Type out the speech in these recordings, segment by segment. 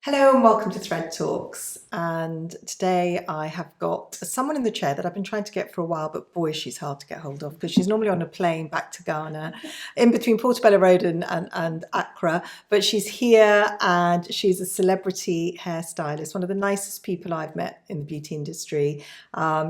Hello and welcome to Thread Talks. And today I have got someone in the chair that I've been trying to get for a while, but boy, she's hard to get hold of because she's normally on a plane back to Ghana in between Portobello Road and Accra. But she's here and she's a celebrity hairstylist, one of the nicest people I've met in the beauty industry.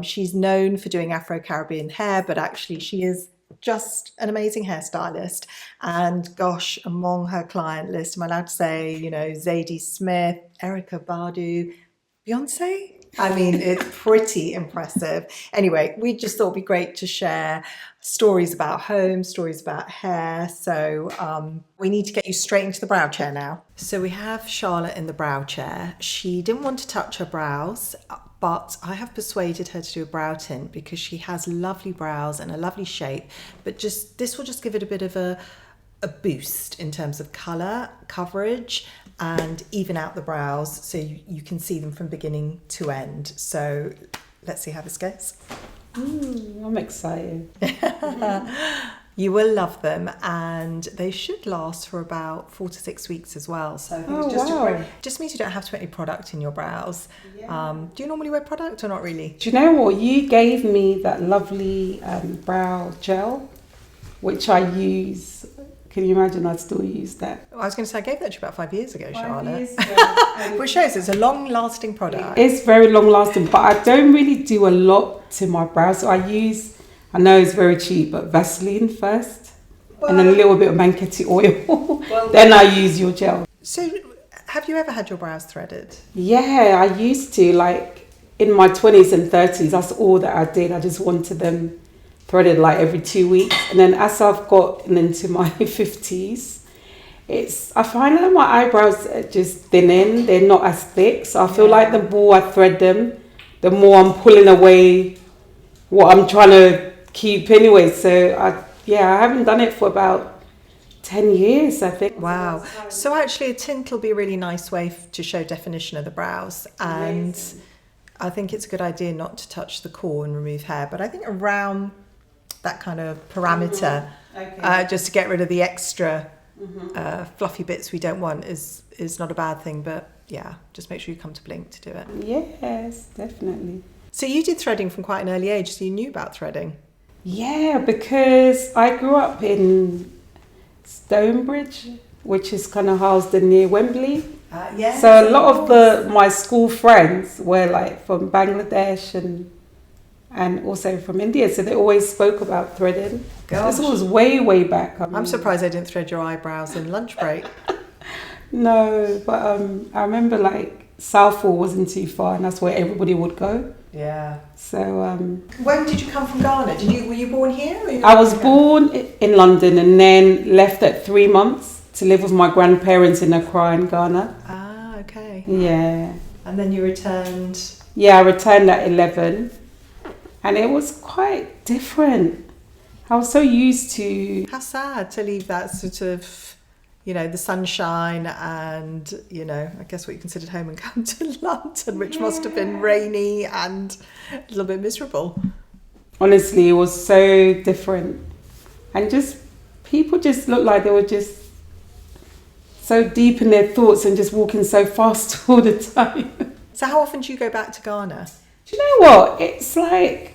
She's known for doing Afro-Caribbean hair, but actually she is just an amazing hairstylist. And gosh, among her client list, am I allowed to say, Zadie Smith, Erica Badu, Beyonce? I mean, it's pretty impressive. Anyway, we just thought it'd be great to share stories about home, stories about hair. So we need to get you straight into the brow chair now. So we have Charlotte in the brow chair. She didn't want to touch her brows, but I have persuaded her to do a brow tint because she has lovely brows and a lovely shape, but this will just give it a bit of a boost in terms of colour, coverage, and even out the brows so you can see them from beginning to end. So let's see how this goes. I'm excited. You will love them, and they should last for about 4 to 6 weeks as well. So I think it's just just means you don't have to put any product in your brows. Yeah. Do you normally wear product or not really? Do you know what? You gave me that lovely brow gel, which I use. Can you imagine I'd still use that? I was going to say I gave that to you about 5 years ago, 5 Charlotte. years ago. Which shows it's a long-lasting product. It's very long-lasting, but I don't really do a lot to my brows. So I know it's very cheap, but Vaseline first, and then a little bit of Manketti oil. Then I use your gel. So have you ever had your brows threaded? Yeah, I used to, like in my 20s and 30s, that's all that I did. I just wanted them threaded like every 2 weeks. And then as I've gotten into my 50s, I find that my eyebrows are just thinning. They're not as thick. So I feel like the more I thread them, the more I'm pulling away what I'm trying to keep anyway. So I haven't done it for about 10 years, I think. Wow. So actually a tint will be a really nice way to show definition of the brows. And I think it's a good idea not to touch the core and remove hair, but I think around that kind of parameter, just to get rid of the extra fluffy bits we don't want is not a bad thing. But yeah, just make sure you come to Blink to do it. Yes, definitely. So you did threading from quite an early age, so you knew about threading? Yeah, because I grew up in Stonebridge, which is kind of housed near Wembley. So a lot of my school friends were like from Bangladesh and also from India, so they always spoke about threading. Gosh. This was way back. I'm surprised they didn't thread your eyebrows in lunch break. No, but I remember like Southall wasn't too far, and that's where everybody would go. Yeah. So when did you come from Ghana? Were you born here? I was born in London and then left at 3 months to live with my grandparents in Accra in Ghana. Ah, okay. Yeah. And then you returned? Yeah, I returned at 11, and it was quite different. I was so used to... How sad to leave that sort of, the sunshine and, I guess what you considered home, and come to London, which must have been rainy and a little bit miserable. Honestly, it was so different. And people just looked like they were just so deep in their thoughts and just walking so fast all the time. So how often do you go back to Ghana? Do you know what? It's like,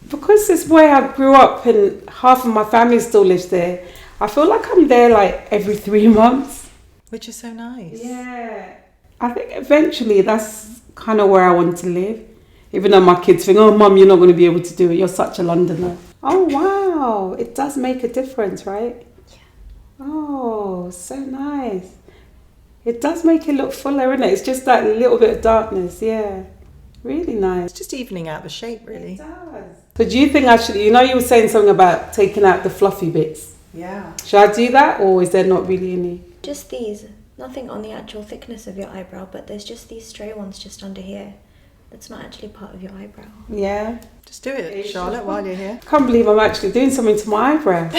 because it's where I grew up and half of my family still lives there, I feel like I'm there like every 3 months. Which is so nice. Yeah. I think eventually that's kind of where I want to live. Even though my kids think, oh, Mum, you're not going to be able to do it. You're such a Londoner. Oh, wow. It does make a difference, right? Yeah. Oh, so nice. It does make it look fuller, isn't it? It's just that little bit of darkness. Yeah. Really nice. It's just evening out the shape, really. It does. So do you think actually, you were saying something about taking out the fluffy bits? Yeah. Should I do that, or is there not really any? Just these. Nothing on the actual thickness of your eyebrow, but there's just these stray ones just under here. That's not actually part of your eyebrow. Yeah. Just do it, Charlotte, while you're here. I can't believe I'm actually doing something to my eyebrow.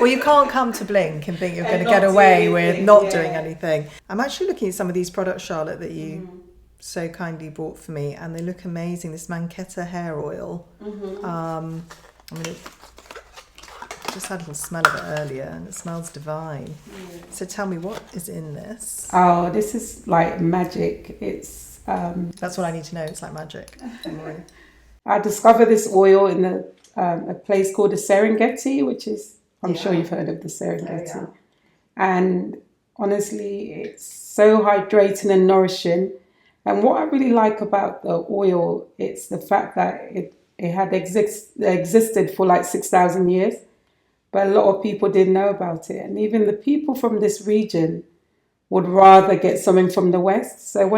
Well, you can't come to Blink and think you're going to get away with not doing anything. I'm actually looking at some of these products, Charlotte, that you so kindly bought for me, and they look amazing. This Manketti hair oil. I'm going to just had a little smell of it earlier and it smells divine. So tell me, what is in this? Oh, this is like magic. It's That's what I need to know. It's like magic. I discovered this oil in a place called the Serengeti, which is, I'm sure you've heard of the Serengeti. Yeah. And honestly, it's so hydrating and nourishing. And what I really like about the oil, it's the fact that it had existed for like 6,000 years, but a lot of people didn't know about it. And even the people from this region would rather get something from the West. So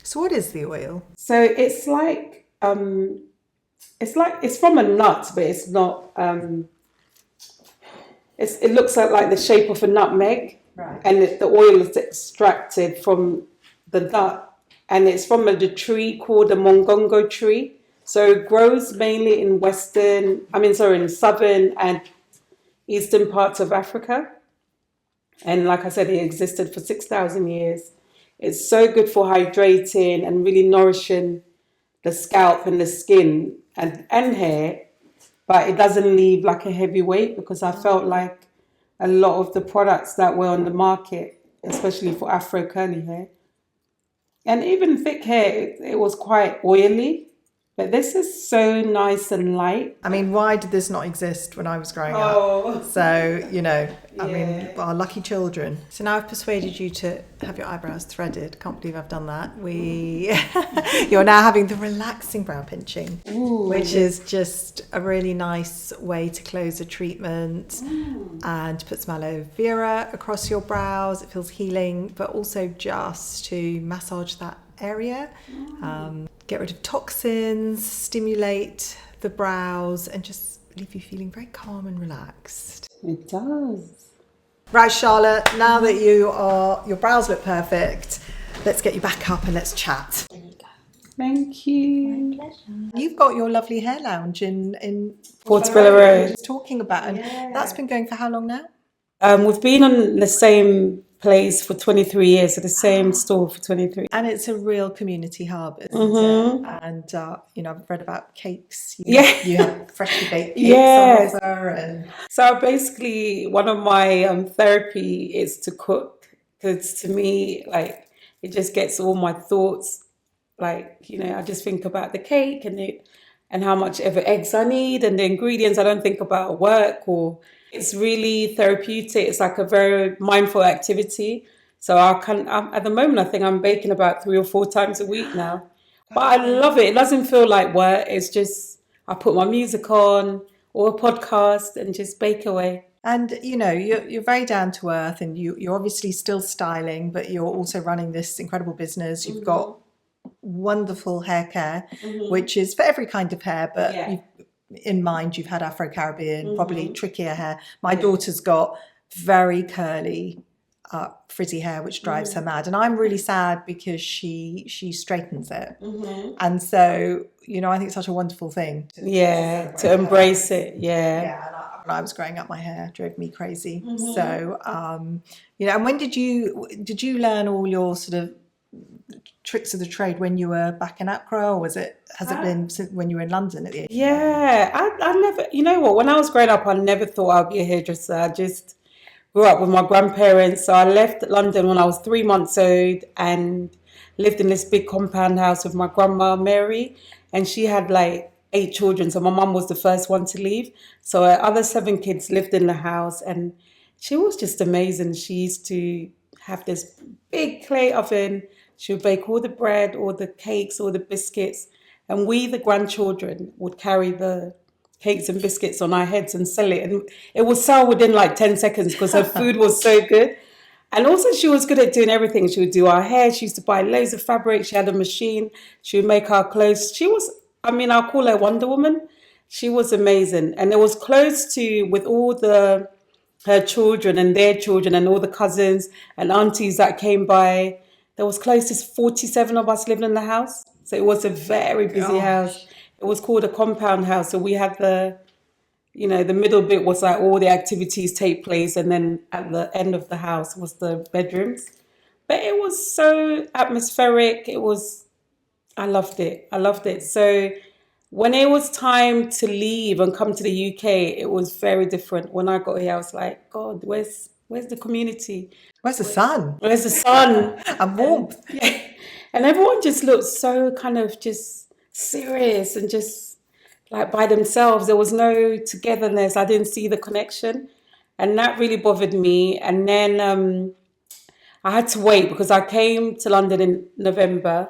So what is the oil? so it's like, it's from a nut, but it's not, it looks like the shape of a nutmeg. Right. And the oil is extracted from the nut, and it's from the tree called the mongongo tree. So it grows mainly in in southern and eastern parts of Africa. And like I said, it existed for 6,000 years. It's so good for hydrating and really nourishing the scalp and the skin and hair, but it doesn't leave like a heavy weight, because I felt like a lot of the products that were on the market, especially for Afro curly hair, and even thick hair, it was quite oily. But this is so nice and light. I mean, why did this not exist when I was growing Oh. up? So, I mean, Yeah. our lucky children. So now I've persuaded you to have your eyebrows threaded. Can't believe I've done that. You're now having the relaxing brow pinching, which is just a really nice way to close a treatment and to put some aloe vera across your brows. It feels healing, but also just to massage that area. Get rid of toxins, stimulate the brows, and just leave you feeling very calm and relaxed. It does. Right, Charlotte, now that your brows look perfect, let's get you back up and let's chat. Thank you. Pleasure. You've got your lovely hair lounge in Portobello Road. Just talking about, and that's been going for how long now? We've been on the same place for 23 years, at the same store for 23. And it's a real community hub, isn't it? And I've read about cakes. You have freshly baked cakes Yes. on offer, and So basically, one of my therapy is to cook, because to me, like, it just gets all my thoughts. Like, I just think about the cake and how much ever eggs I need and the ingredients. I don't think about work, or it's really therapeutic. It's like a very mindful activity. So at the moment, I think I'm baking about 3 or 4 times a week now. But I love it. It doesn't feel like work. It's just, I put my music on or a podcast and just bake away. And you're very down to earth, and you're obviously still styling, but you're also running this incredible business. You've got wonderful hair care, which is for every kind of hair, but in mind you've had Afro-Caribbean, probably trickier hair. My daughter's got very curly frizzy hair, which drives her mad, and I'm really sad because she straightens it. And so I think it's such a wonderful thing to embrace it. When I was growing up, my hair drove me crazy. So and when did you learn all your sort of tricks of the trade when you were back in Accra, or has it been since when you were in London at the age? I never, when I was growing up, I never thought I'd be a hairdresser. I just grew up with my grandparents. So I left London when I was 3 months old and lived in this big compound house with my grandma Mary, and she had like 8 children. So my mum was the first one to leave. So her other 7 kids lived in the house, and she was just amazing. She used to have this big clay oven. She would bake all the bread, all the cakes, all the biscuits. And we, the grandchildren, would carry the cakes and biscuits on our heads and sell it. And it would sell within like 10 seconds because her food was so good. And also she was good at doing everything. She would do our hair. She used to buy loads of fabric. She had a machine. She would make our clothes. She was, I'll call her Wonder Woman. She was amazing. And it was close to, with all her children and their children and all the cousins and aunties that came by, there was close to 47 of us living in the house. So it was a very busy house. It was called a compound house. So we had the middle bit was like all the activities take place. And then at the end of the house was the bedrooms. But it was so atmospheric. I loved it. So when it was time to leave and come to the UK, it was very different. When I got here, I was like, God, where's the community? Where's the sun? Where's the sun? And warmth. Yeah. And everyone just looked so kind of just serious and just like by themselves. There was no togetherness. I didn't see the connection. And that really bothered me. And then I had to wait because I came to London in November.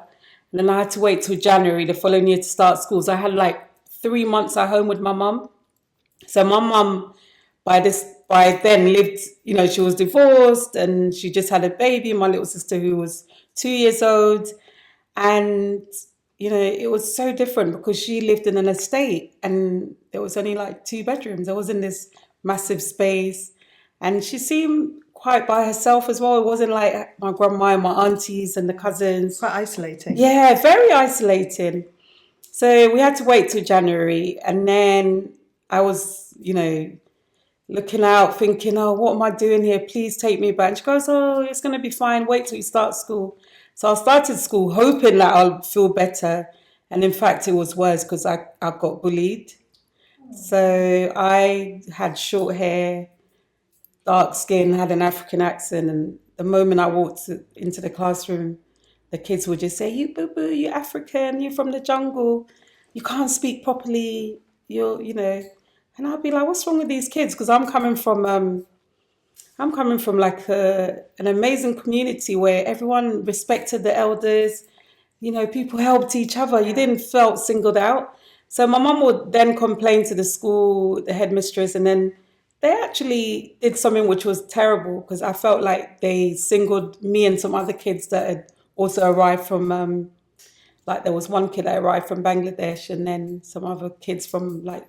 And then I had to wait till January the following year to start school. So I had like 3 months at home with my mum. So my mum, by then lived, she was divorced and she just had a baby, my little sister who was 2 years old. And, it was so different because she lived in an estate and there was only like 2 bedrooms. There wasn't this massive space. And she seemed quite by herself as well. It wasn't like my grandma and my aunties and the cousins. Quite isolating. Yeah, very isolating. So we had to wait till January. And then I was, looking out, thinking, oh, what am I doing here? Please take me back. And she goes, oh, it's going to be fine. Wait till you start school. So I started school hoping that I'll feel better. And in fact, it was worse because I got bullied. So I had short hair, dark skin, had an African accent. And the moment I walked into the classroom, the kids would just say, you boo-boo, you're African, you're from the jungle, you can't speak properly, And I'd be like, what's wrong with these kids? Because I'm coming from like an amazing community where everyone respected the elders, people helped each other. You didn't felt singled out. So my mum would then complain to the school, the headmistress, and then they actually did something which was terrible because I felt like they singled me and some other kids that had also arrived from, like there was one kid that arrived from Bangladesh and then some other kids from like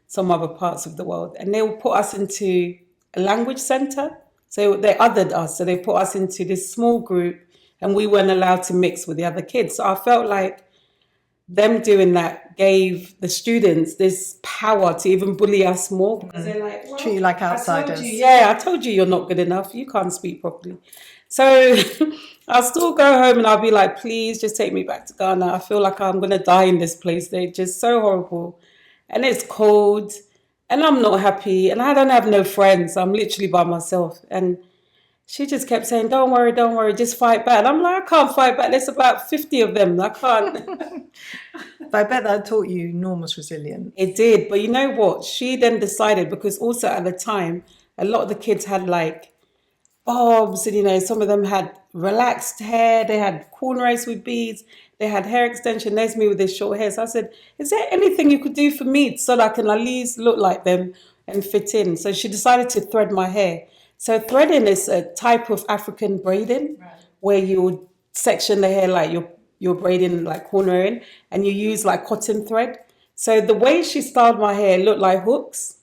some other parts of the world. And they would put us into a language center. So they othered us. So they put us into this small group and we weren't allowed to mix with the other kids. So I felt like them doing that gave the students this power to even bully us more because they're like, well, treat you like outsiders. I told you you're not good enough. You can't speak properly. So I'll still go home and I'll be like, please just take me back to Ghana. I feel like I'm going to die in this place. They're just so horrible. And it's cold and I'm not happy and I don't have no friends. I'm literally by myself. And she just kept saying, don't worry, just fight back. And I'm like, I can't fight back. There's about 50 of them. I can't. But I bet that taught you enormous resilience. It did. But you know what? She then decided, because also at the time, a lot of the kids had like bobs and, some of them had relaxed hair. They had cornrows with beads. They had hair extension. There's me with this short hair. So I said, is there anything you could do for me so that I can at least look like them and fit in? So she decided to thread my hair. So threading is a type of African braiding where you section the hair like you're braiding like cornrowing and you use like cotton thread. So the way she styled my hair looked like hooks.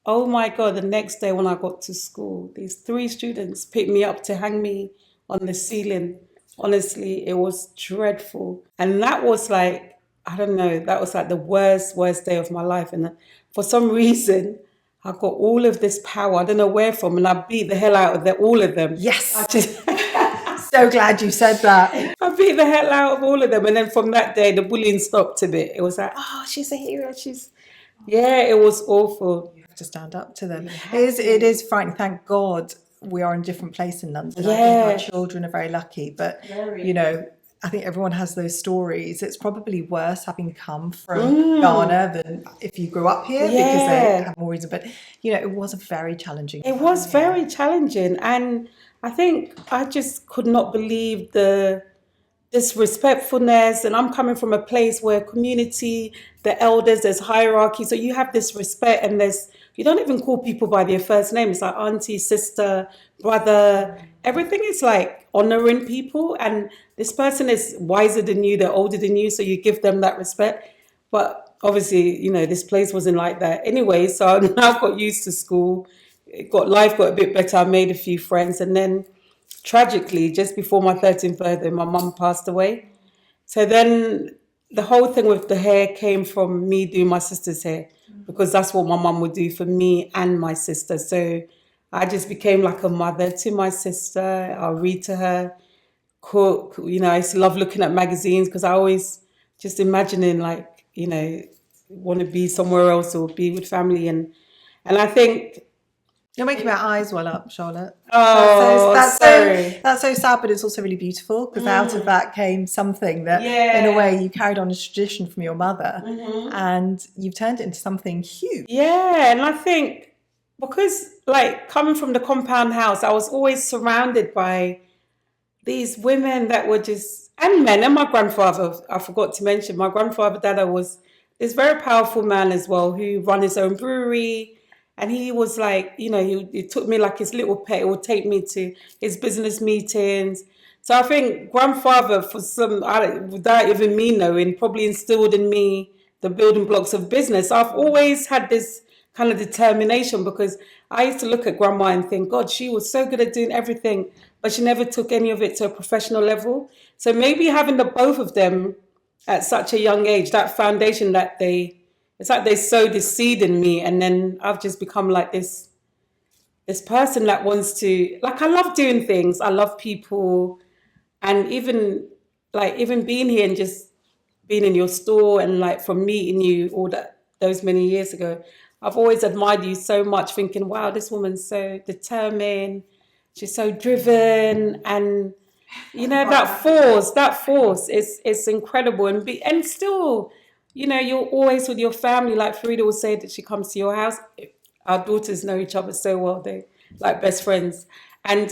Oh my God, the next day when I got to school, these 3 students picked me up to hang me on the ceiling. Honestly, it was dreadful. And that was like, I don't know, that was like the worst day of my life. And for some reason, I got all of this power. I don't know where from. And I beat the hell out of all of them. Yes. So glad you said that. I beat the hell out of all of them. And then from that day, the bullying stopped a bit. It was like, oh, she's a hero. Yeah, it was awful. You have to stand up to them. It is frightening. Thank God we are in a different place in London. Yeah. I think our children are very lucky. But, I think everyone has those stories. It's probably worse having come from Ghana than if you grew up here because they have more reason. But, it was a very challenging time. It was very challenging. And I think I just could not believe the disrespectfulness. And I'm coming from a place where community, the elders, there's hierarchy. So you have this respect and you don't even call people by their first name. It's like auntie, sister, brother. Everything is like honoring people. And this person is wiser than you, they're older than you. So you give them that respect. But obviously, this place wasn't like that. Anyway, so I now got used to school. Life got a bit better. I made a few friends. And then tragically, just before my 13th birthday, my mum passed away. So then the whole thing with the hair came from me doing my sister's hair because that's what my mum would do for me and my sister. So I just became like a mother to my sister. I'll read to her, cook. I used to love looking at magazines because I always just imagining like you know, want to be somewhere else or be with family. And I think, You're making my eyes well up, Charlotte. oh, sorry. That's so sad, but it's also really beautiful because out of that came something that, in a way, you carried on a tradition from your mother, and you've turned it into something huge. Yeah, and I think because, like, coming from the compound house, I was always surrounded by these women that were just, and men, and my grandfather, I forgot to mention, my grandfather, Dada, was this very powerful man as well who run his own brewery. And he was like, you know, he took me like his little pet. He would take me to his business meetings. So I think grandfather, without even me knowing, probably instilled in me the building blocks of business. I've always had this kind of determination because I used to look at grandma and think, God, she was so good at doing everything, but she never took any of it to a professional level. So maybe having the both of them at such a young age, that foundation that it's like they sowed this seed in me, and then I've just become like this person that wants to, like, I love doing things. I love people, and even being here and just being in your store, and like from meeting you those many years ago, I've always admired you so much, thinking, wow, this woman's so determined, she's so driven, and you know that force is incredible, and still. You know, you're always with your family. Like Farida will say that she comes to your house. Our daughters know each other so well. They're like best friends. And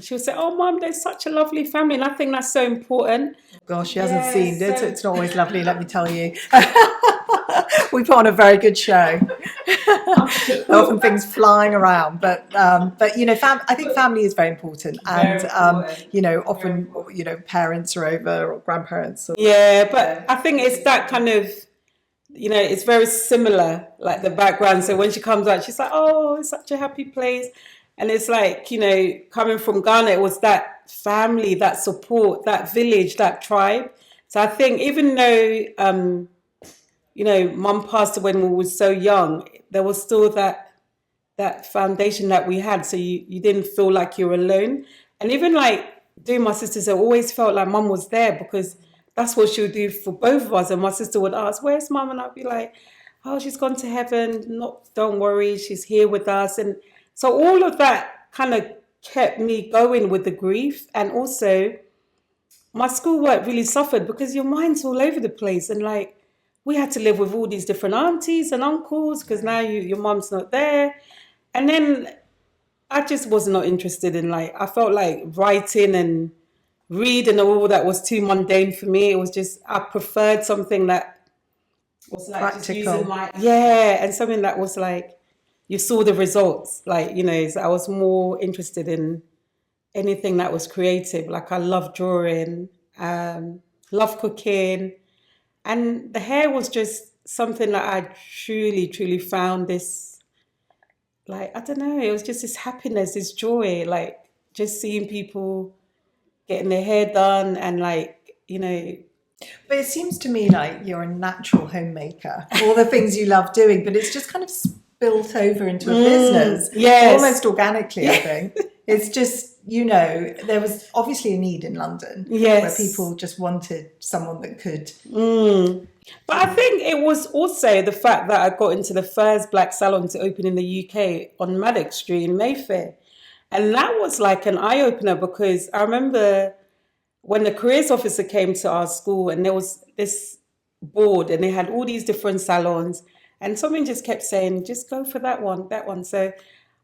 she'll say, oh, Mum, there's such a lovely family. And I think that's so important. Gosh, she hasn't seen it. It's not always lovely, let me tell you. We put on a very good show. Often things flying around, but you know, I think family is very important, and you know, often you know, parents are over or grandparents. Yeah, but I think it's that kind of, you know, it's very similar, like the background. So when she comes out, she's like, oh, it's such a happy place, and it's like, you know, coming from Ghana, it was that family, that support, that village, that tribe. So I think even though you know, Mum passed away when we were so young, there was still that foundation that we had. So you didn't feel like you were alone. And even like doing my sisters, I always felt like Mum was there because that's what she would do for both of us. And my sister would ask, where's Mum? And I'd be like, oh, she's gone to heaven. Don't worry, she's here with us. And so all of that kind of kept me going with the grief. And also my schoolwork really suffered because your mind's all over the place. And like, we had to live with all these different aunties and uncles because now your mum's not there. And then I just was not interested in, like, I felt like writing and reading and all that was too mundane for me. It was just, I preferred something that was like practical. Just using and something that was like, you saw the results. Like, you know, so I was more interested in anything that was creative. Like I love drawing, love cooking. And the hair was just something that I truly, truly found this, like, I don't know, it was just this happiness, this joy, like just seeing people getting their hair done and like, you know. But it seems to me like you're a natural homemaker, all the things you love doing, but it's just kind of spilt over into a business. Yes. Almost organically, I think. It's just, you know, there was obviously a need in London where people just wanted someone that could. But I think it was also the fact that I got into the first black salon to open in the UK on Maddox Street in Mayfair. And that was like an eye-opener because I remember when the careers officer came to our school and there was this board and they had all these different salons and someone just kept saying, just go for that one. So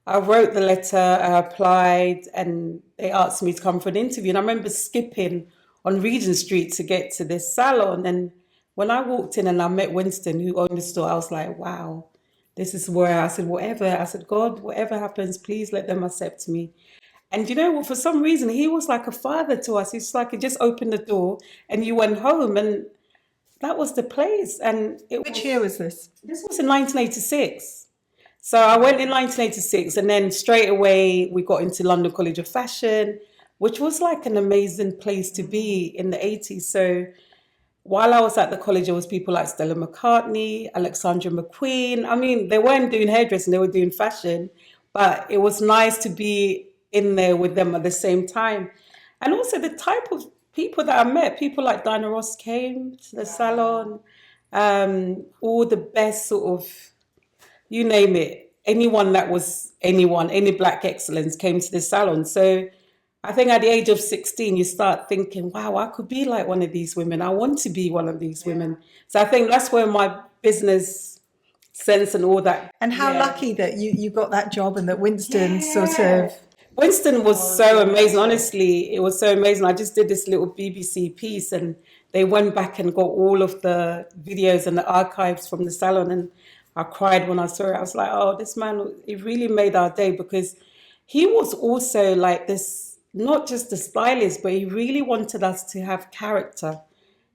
I wrote the letter, I applied, and they asked me to come for an interview. And I remember skipping on Regent Street to get to this salon. And when I walked in and I met Winston, who owned the store, I was like, wow, this is where I said, God, whatever happens, please let them accept me. And you know what, for some reason, he was like a father to us. It's like he just opened the door and you went home. And that was the place. And Which year was this? This was in 1986. So I went in 1986 and then straight away we got into London College of Fashion, which was like an amazing place to be in the 80s. So while I was at the college, there was people like Stella McCartney, Alexandra McQueen. I mean, they weren't doing hairdressing, they were doing fashion, but it was nice to be in there with them at the same time. And also the type of people that I met, people like Diana Ross came to the salon. all the best sort of, you name it, anyone that was anyone, any black excellence came to this salon. So I think at the age of 16, you start thinking, wow, I could be like one of these women. I want to be one of these women. So I think that's where my business sense and all that. And how lucky that you got that job and that Winston sort of... Winston was so amazing. Honestly, it was so amazing. I just did this little BBC piece and they went back and got all of the videos and the archives from the salon. And I cried when I saw it. I was like, oh, this man, he really made our day, because he was also like this, not just a stylist, but he really wanted us to have character.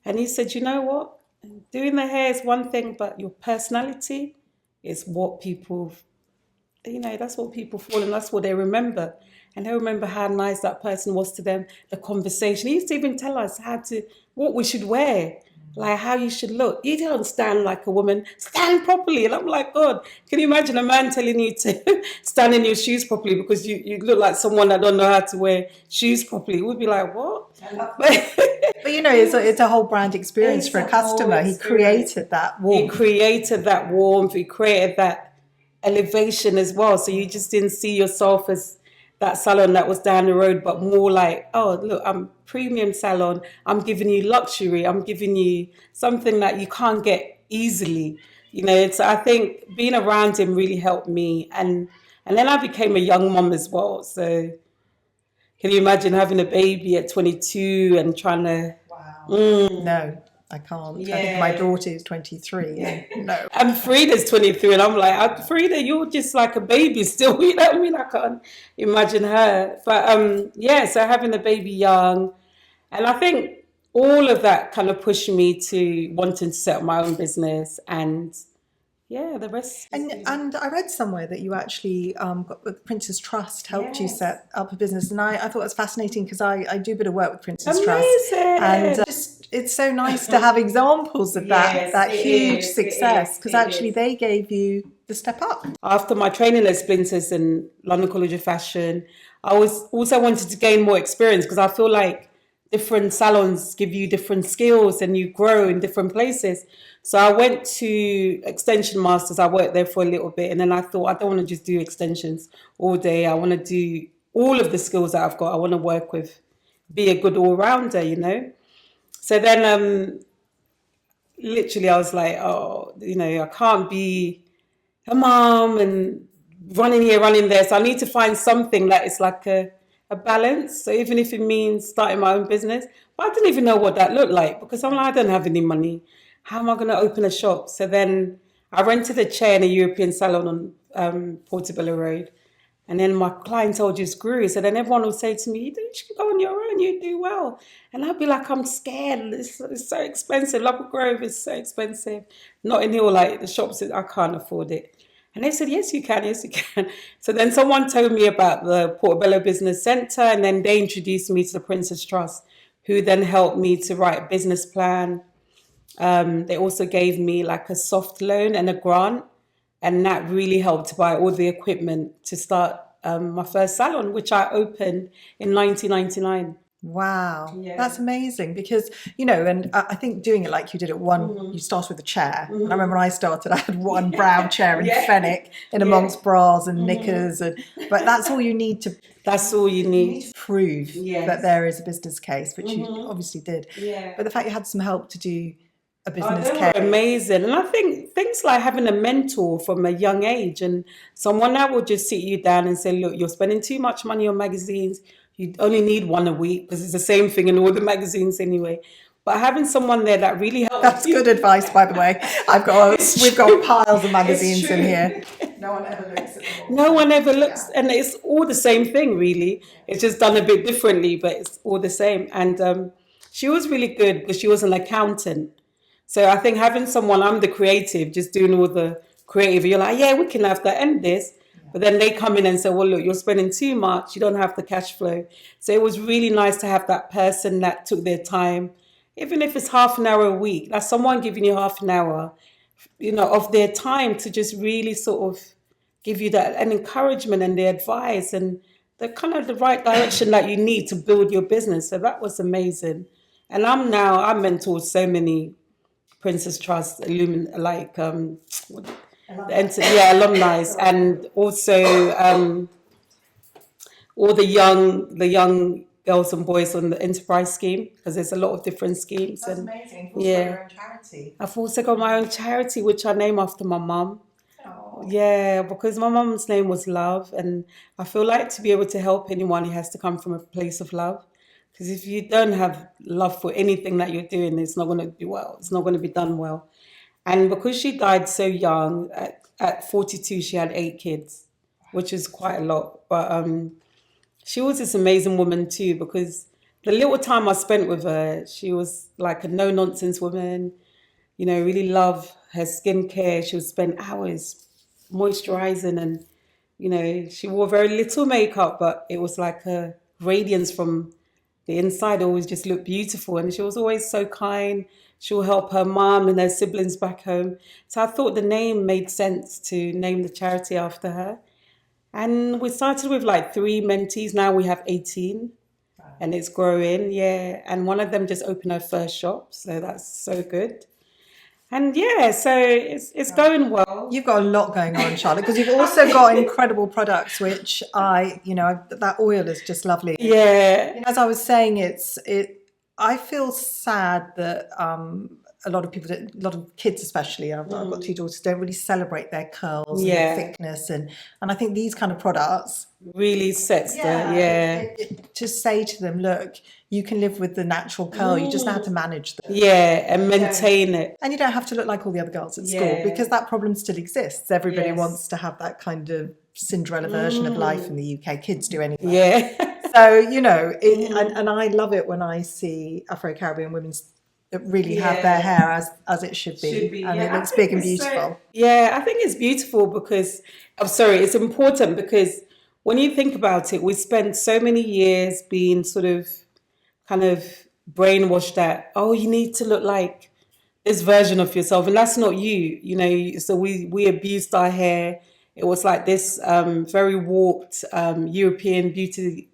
And he said, you know what? Doing the hair is one thing, but your personality is what people, that's what people fall, and that's what they remember. And they remember how nice that person was to them, the conversation. He used to even tell us what we should wear, like how you should look. You don't stand like a woman, stand properly. And I'm like, God, can you imagine a man telling you to stand in your shoes properly because you look like someone that don't know how to wear shoes properly? We'd be like, what? But it's a whole brand experience for a customer. He created that warmth. He created that warmth. He created that elevation as well. So you just didn't see yourself as that salon that was down the road, but more like, oh, look, I'm premium salon. I'm giving you luxury. I'm giving you something that you can't get easily. I think being around him really helped me. And then I became a young mom as well. So can you imagine having a baby at 22 and trying to... Wow. No, I can't. Yeah. I think my daughter is 23. And no. And Frida's 23. And I'm like, Frida, you're just like a baby still. You know what I mean? I can't imagine her. But so having a baby young. And I think all of that kind of pushed me to wanting to set up my own business. And the rest. And I read somewhere that you actually got the Prince's Trust helped you set up a business, and I thought it was fascinating because I do a bit of work with Prince's Trust, and it's so nice to have examples of that huge success, because actually they gave you the step up. After my training at Splinters and London College of Fashion, I also wanted to gain more experience, because I feel like different salons give you different skills and you grow in different places. So I went to Extension Masters. I worked there for a little bit, and then I thought, I don't want to just do extensions all day. I want to do all of the skills that I've got. I want to work with, be a good all-rounder, So then literally I was like, I can't be a mom and running here, running there. So I need to find something that is like a balance. So even if it means starting my own business, but I didn't even know what that looked like, because I'm like, I don't have any money. How am I going to open a shop? So then I rented a chair in a European salon on Portobello Road. And then my clientele just grew. So then everyone would say to me, you should go on your own, you do well. And I'd be like, I'm scared. It's so expensive. Lockwood Grove is so expensive. Notting Hill, like the shops, I can't afford it. And they said, yes, you can, yes, you can. So then someone told me about the Portobello Business Centre, and then they introduced me to the Prince's Trust, who then helped me to write a business plan. They also gave me like a soft loan and a grant, and that really helped to buy all the equipment to start my first salon, which I opened in 1999. Wow, that's amazing, because and I think doing it like you did at one, you start with a chair. And I remember when I started, I had one brown chair in Fenwick in amongst bras and knickers, but that's all you need to. That's all you need to prove that there is a business case, which you obviously did. Yeah. But the fact you had some help to do a business case, amazing. And I think things like having a mentor from a young age, and someone that will just sit you down and say, look, you're spending too much money on magazines. You only need one a week, because it's the same thing in all the magazines anyway. But having someone there that really helps. That's good advice, by the way. We've got piles of magazines in here. No one ever looks at them. No one ever looks, and it's all the same thing, really. It's just done a bit differently, but it's all the same. And she was really good, because she was an accountant. So I think having someone, I'm the creative, just doing all the creative, you're like, yeah, we can have that and this. But then they come in and say, well, look, you're spending too much. You don't have the cash flow. So it was really nice to have that person that took their time, even if it's half an hour a week. That's someone giving you half an hour, of their time to just really sort of give you that an encouragement and the advice and the kind of the right direction that you need to build your business. So that was amazing. And I mentor so many Princess Trust, alumni, and also all the young girls and boys on the enterprise scheme, because there's a lot of different schemes. That's and amazing. You've also got your own charity. I've also got my own charity, which I name after my mum. Oh. Yeah, because my mum's name was Love, and I feel like to be able to help anyone, it has to come from a place of love. Because if you don't have love for anything that you're doing, it's not going to do well. It's not going to be done well. And because she died so young, at 42, she had 8 kids, which is quite a lot. But she was this amazing woman too, because the little time I spent with her, she was like a no-nonsense woman, really love her skincare. She would spend hours moisturizing, and, she wore very little makeup, but it was like a radiance from the inside, always just looked beautiful. And she was always so kind. She'll help her mom and her siblings back home. So I thought the name made sense to name the charity after her. And we started with like 3 mentees. Now we have 18, and it's growing. Yeah. And one of them just opened her first shop. So that's so good. And yeah, so it's going well. You've got a lot going on, Charlotte, because you've also got incredible products, which that oil is just lovely. Yeah. As I was saying, I feel sad that a lot of people, a lot of kids especially, I've got 2 daughters, don't really celebrate their curls and their thickness, and I think these kind of products really sets to say to them, look, you can live with the natural curl, you just have to manage them. Yeah, and maintain it. And you don't have to look like all the other girls at school, because that problem still exists. Everybody wants to have that kind of Cinderella version of life in the UK. Kids do anyway. Yeah. So, and I love it when I see Afro-Caribbean women that really have their hair as it should be. And it looks big and beautiful. I think it's beautiful because, it's important because when you think about it, we spent so many years being sort of kind of brainwashed that, you need to look like this version of yourself. And that's not you, so we abused our hair. It was like this very warped European beauty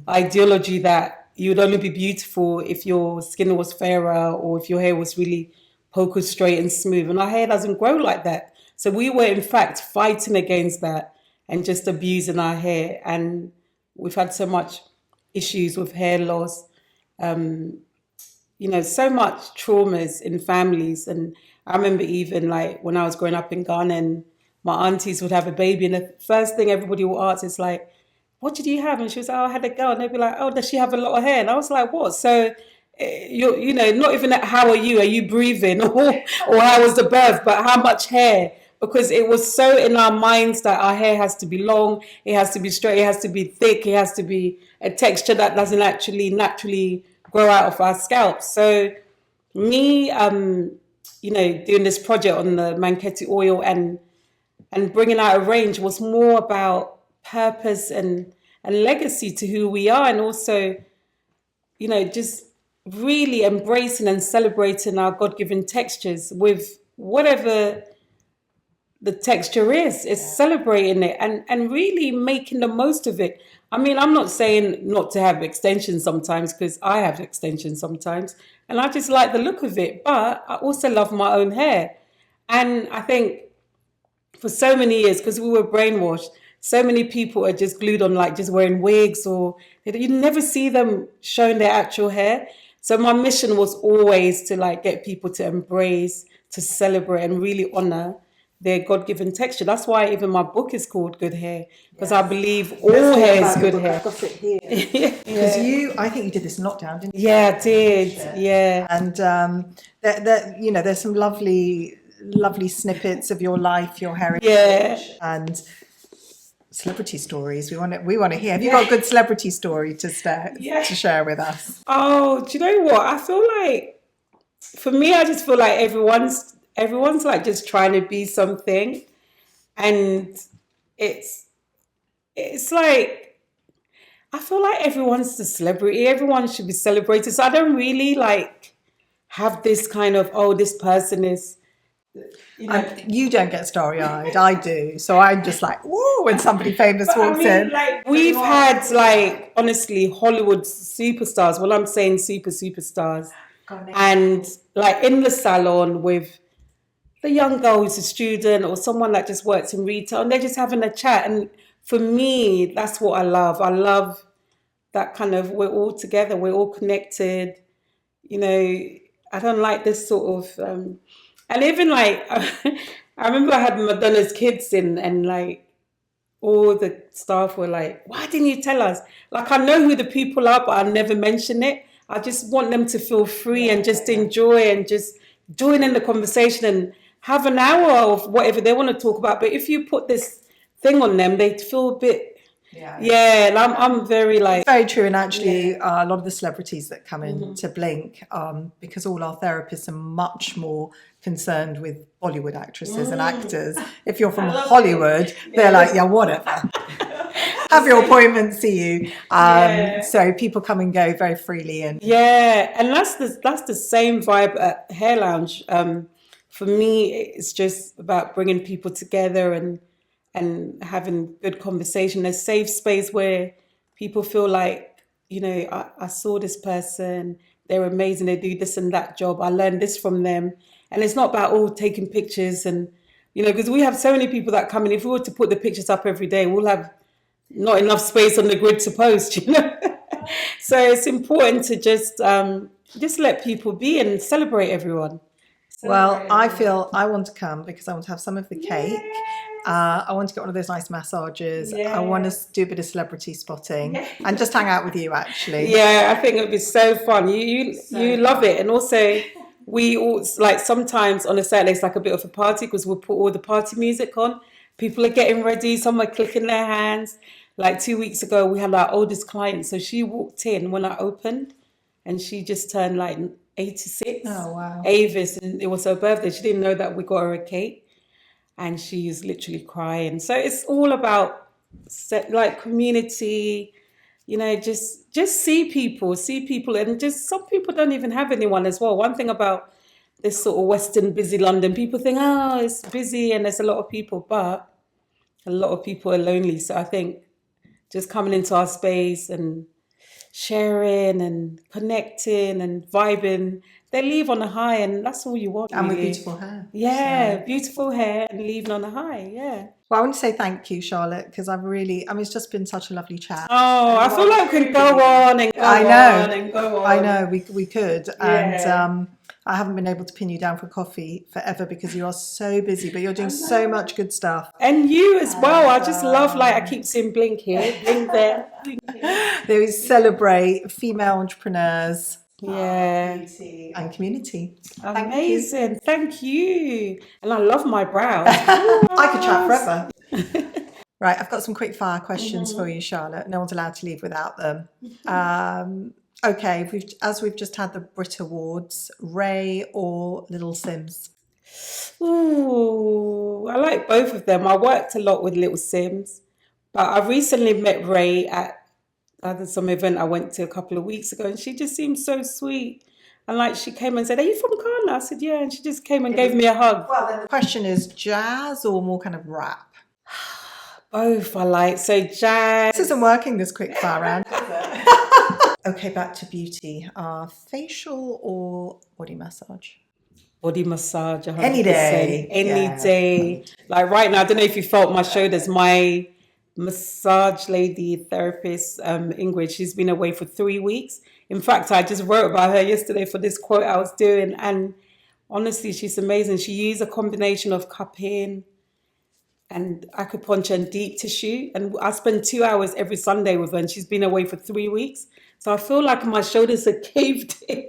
ideology that you would only be beautiful if your skin was fairer or if your hair was really poker straight and smooth. And our hair doesn't grow like that. So we were, in fact, fighting against that and just abusing our hair. And we've had so much issues with hair loss, so much traumas in families. And I remember even like when I was growing up in Ghana, and my aunties would have a baby, and the first thing everybody will ask is like, what did you have? And she was like, I had a girl. And they'd be like, does she have a lot of hair? And I was like, what? So, not even how are you breathing or how was the birth, but how much hair? Because it was so in our minds that our hair has to be long, it has to be straight, it has to be thick, it has to be a texture that doesn't actually naturally grow out of our scalp. So me, doing this project on the Manketti Oil and bringing out a range was more about purpose and legacy to who we are, and also, just really embracing and celebrating our God-given textures with whatever the texture is. It's celebrating it and really making the most of it. I mean, I'm not saying not to have extensions sometimes, because I have extensions sometimes and I just like the look of it, but I also love my own hair. And I think for so many years, because we were brainwashed, so many people are just glued on like just wearing wigs, or you never see them showing their actual hair. So my mission was always to like get people to embrace, to celebrate and really honor their God-given texture. That's why even my book is called Good Hair, because I believe all hair is good hair. I've got it here. Because I think you did this in lockdown, didn't you? Yeah, I did. Yeah. And there's some lovely snippets of your life, your heritage. Yeah. And celebrity stories. We want to hear. Have you got a good celebrity story to share with us? Oh, do you know what? I feel like, for me, I just feel like everyone's like just trying to be something, and it's like, I feel like everyone's the celebrity. Everyone should be celebrated. So I don't really like have this kind of, this person is. You don't get starry-eyed. I do. So I'm just like, whoa, when somebody famous walks in. Like, we've had, like, honestly, Hollywood superstars. Well, I'm saying superstars And like in the salon with the young girl who's a student or someone that just works in retail, and they're just having a chat. And for me, that's what I love. I love that kind of, we're all together, we're all connected. You know, I don't like this sort of, and even like, I remember I had Madonna's kids in, and like all the staff were like, why didn't you tell us? Like, I know who the people are, but I never mention it. I just want them to feel free and just enjoy and just join in the conversation and have an hour of whatever they want to talk about. But if you put this thing on them, they feel a bit, and I'm very like... It's very true, and actually a lot of the celebrities that come in to Blink, because all our therapists are much more concerned with Bollywood actresses and actors. If you're from Hollywood, they're like, yeah, whatever. Have your appointment, see you. So people come and go very freely. And and that's the same vibe at Hair Lounge. For me, it's just about bringing people together and having good conversation, a safe space where people feel like, you know, I saw this person, they're amazing, they do this and that job, I learned this from them. And it's not about taking pictures and, you know, because we have so many people that come in. If we were to put the pictures up every day, we'll have not enough space on the grid to post, you know. So it's important to just let people be and celebrate everyone. Well, I feel I want to come because I want to have some of the cake. I want to get one of those nice massages. I want to do a bit of celebrity spotting and just hang out with you, actually. Yeah, I think it would be so fun. You love it. And also, we all, like, sometimes on a Saturday, it's like a bit of a party because we'll put all the party music on. People are getting ready. Some are clicking their hands. Like 2 weeks ago, we had our oldest client. So she walked in when I opened and she just turned like 86. Oh, wow. Avis, and it was her birthday. She didn't know that we got her a cake. And she's literally crying. So it's all about like community, you know, just see people, and just some people don't even have anyone as well. One thing about this sort of Western busy London, people think, oh, it's busy and there's a lot of people, but a lot of people are lonely. So I think just coming into our space and sharing and connecting and vibing, they leave on a high, and that's all you want. And with beautiful hair. Yeah, beautiful hair and leaving on a high, Well, I want to say thank you, Charlotte, because it's just been such a lovely chat. Oh, I feel like we could go on and go on and go on. I know, we could. And I haven't been able to pin you down for coffee forever because you are so busy, but you're doing so much good stuff. And you as well. I just love, like, I keep seeing Blink here, Blink there. There we celebrate female entrepreneurs. Beauty and community. Amazing. Thank you. And I love my brows. I could chat forever. Right, I've got some quick fire questions for you, Charlotte. No one's allowed to leave without them. Okay, we've just had the Brit Awards, Ray or Little Sims? Ooh, I like both of them. I worked a lot with Little Sims, but I recently met Ray at some event I went to a couple of weeks ago, and she just seemed so sweet. And like, she came and said, are you from Ghana? I said, yeah. And she just came and gave me a hug. Well, then the question is jazz or more kind of rap? Both I like. So jazz. This isn't working, this quick fire round. Okay, back to beauty. Facial or body massage? Body massage, 100%. Any day. Any day. Like right now, I don't know if you felt my shoulders. My massage lady therapist, Ingrid, she's been away for 3 weeks. In fact, I just wrote about her yesterday for this quote I was doing. And honestly, she's amazing. She used a combination of cupping and acupuncture and deep tissue. And I spend 2 hours every Sunday with her, and she's been away for 3 weeks. So I feel like my shoulders are caved in.